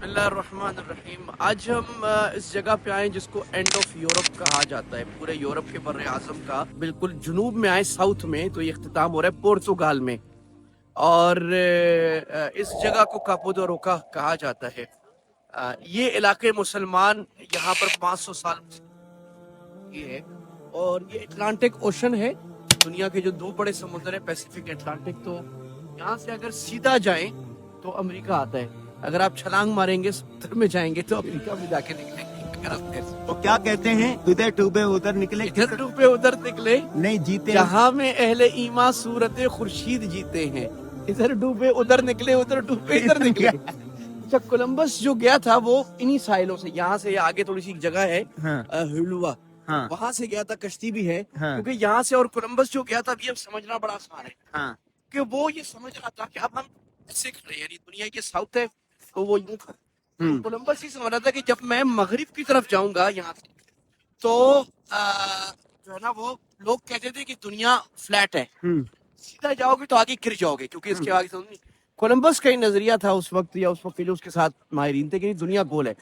اللہ الرحمن الرحیم. آج ہم اس جگہ پہ آئے جس کو اینڈ آف یورپ کہا جاتا ہے. پورے یورپ کے بر اعظم کا بالکل جنوب میں آئے، ساؤتھ میں. تو یہ اختتام ہو رہا ہے پورتگال میں، اور اس جگہ کو کاپو دو روکا کہا جاتا ہے. یہ علاقے مسلمان یہاں پر 500 سال یہ ہے، اور یہ اٹلانٹک اوشن ہے. دنیا کے جو دو بڑے سمندر ہیں، پیسیفک اٹلانٹک. تو یہاں سے اگر سیدھا جائیں تو امریکہ آتا ہے، اگر آپ چھلانگ ماریں گے سمندر میں جائیں گے تو امریکہ میں جا کے نکلیں گے. تو کیا کہتے ہیں، ادھر ڈوبے ادھر نکلے، ادھر ڈوبے ادھر نکلے، نہیں جیتے جہاں میں اہل ایمان صورت خورشید جیتے ہیں. ادھر ڈوبے ادھر نکلے، ادھر ڈوبے ادھر نکلے. اچھا، کولمبس جو گیا تھا وہ انہی ساحلوں سے، یہاں سے آگے تھوڑی سی جگہ ہے ہلوا، وہاں سے گیا تھا. کشتی بھی ہے کیونکہ یہاں سے. اور کولمبس جو گیا تھا ابھی اب سمجھنا بڑا آسان ہے کہ وہ یہ سمجھ رہا تھا کہ اب ہم ایسے کھڑے، یعنی دنیا کے ساؤتھ ہے تو وہ یوں تھا. کولمبس یہ سمجھ رہا تھا کہ جب میں مغرب کی طرف جاؤں گا یہاں سے تو جو ہے نا، وہ لوگ کہتے تھے کہ دنیا فلیٹ ہے، سیدھا جاؤ گے تو آگے گر جاؤ گے، کیونکہ اس کے آگے سمجھ. کولمبس کا ہی نظریہ تھا اس وقت، یا اس وقت کے جو اس کے ساتھ ماہرین تھے، کہ دنیا گول ہے.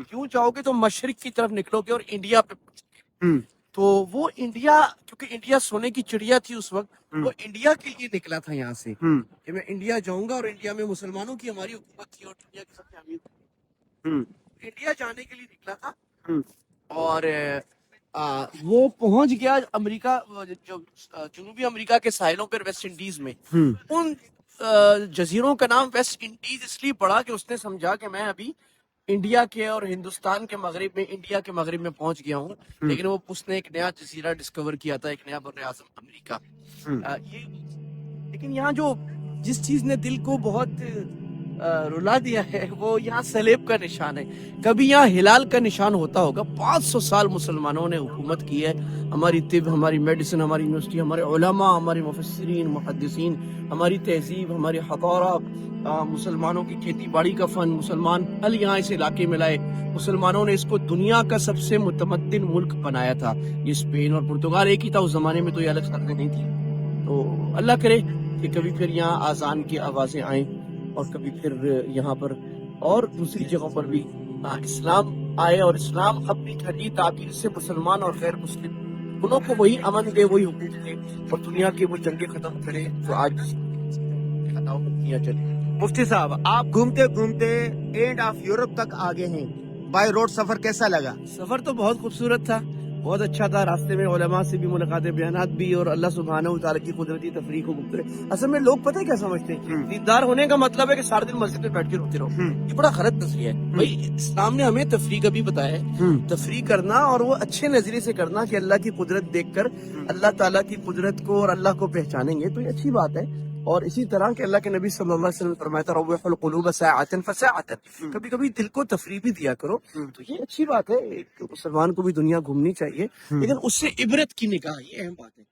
کیوں جاؤ گے تو مشرق کی طرف نکلو گے اور انڈیا پہ پہنچو گے. تو وہ انڈیا، کیونکہ انڈیا سونے کی چڑیا تھی اس وقت، وہ انڈیا کے لیے نکلا تھا یہاں سے کہ میں انڈیا جاؤں گا، اور انڈیا میں مسلمانوں کی ہماری حکومت تھی اور دنیا کی سب سے امیر انڈیا جانے کے لیے نکلا تھا. اور وہ پہنچ گیا امریکہ، جو جنوبی امریکہ کے ساحلوں پر، ویسٹ انڈیز میں. ان جزیروں کا نام ویسٹ انڈیز اس لیے پڑا کہ اس نے سمجھا کہ میں ابھی انڈیا کے اور ہندوستان کے مغرب میں، انڈیا کے مغرب میں پہنچ گیا ہوں. لیکن وہ اس نے ایک نیا جزیرہ ڈسکور کیا تھا، ایک نیا بر اعظم امریکہ. یہ لیکن یہاں جو جس چیز نے دل کو بہت رلا دیا ہے وہ یہاں سلیب کا نشان ہے. کبھی یہاں ہلال کا نشان ہوتا ہوگا. 500 سال مسلمانوں نے حکومت کی ہے. ہماری طب، ہماری میڈیسن، ہماری یونیورسٹی، ہمارے علماء، ہمارے مفسرین، محدثین، ہماری تہذیب، ہماری حضارہ، مسلمانوں کی کھیتی باڑی کا فن، مسلمان پھل یہاں اس علاقے میں لائے. مسلمانوں نے اس کو دنیا کا سب سے متمدن ملک بنایا تھا. یہ اسپین اور پرتگال ایک ہی تھا اس زمانے میں، تو یہ الگ سرحدیں نہیں تھی. تو اللہ کرے کہ کبھی پھر یہاں آذان کی آوازیں آئیں، اور کبھی پھر یہاں پر اور دوسری جگہوں پر بھی اسلام آئے، اور اسلام اپنی ٹھنڈی تعبیر سے مسلمان اور غیر مسلم انہوں کو وہی امن دے، وہی حقوق دے، اور دنیا کی وہ جنگیں ختم کرے جو آج دنیا چلی. مفتی صاحب، آپ گھومتے گھومتے اینڈ آف یورپ تک آگے ہیں، بائی روڈ سفر کیسا لگا؟ سفر تو بہت خوبصورت تھا، بہت اچھا تھا. راستے میں علماء سے بھی ملاقاتیں، بیانات بھی، اور اللہ سبحانہ و تعالیٰ کی قدرتی تفریح کو گفتگو. اصل میں لوگ پتہ ہے کیا سمجھتے ہیں، دیندار ہونے کا مطلب ہے کہ سارے دن مسجد میں بیٹھ کے روتے رہو. یہ بڑا غلط نظریہ ہے. بھائی اسلام نے ہمیں تفریح کا بھی بتایا ہے، تفریح کرنا، اور وہ اچھے نظریے سے کرنا کہ اللہ کی قدرت دیکھ کر اللہ تعالیٰ کی قدرت کو اور اللہ کو پہچانیں گے تو یہ اچھی بات ہے. اور اسی طرح کہ اللہ کے نبی صلی اللہ علیہ وسلم فرمایا تھا روح القلوب ساعۃ فساعۃ، کبھی کبھی دل کو تفریح بھی دیا کرو. تو یہ اچھی بات ہے، ایک مسلمان کو بھی دنیا گھومنی چاہیے، لیکن اس سے عبرت کی نگاہ، یہ اہم بات ہے.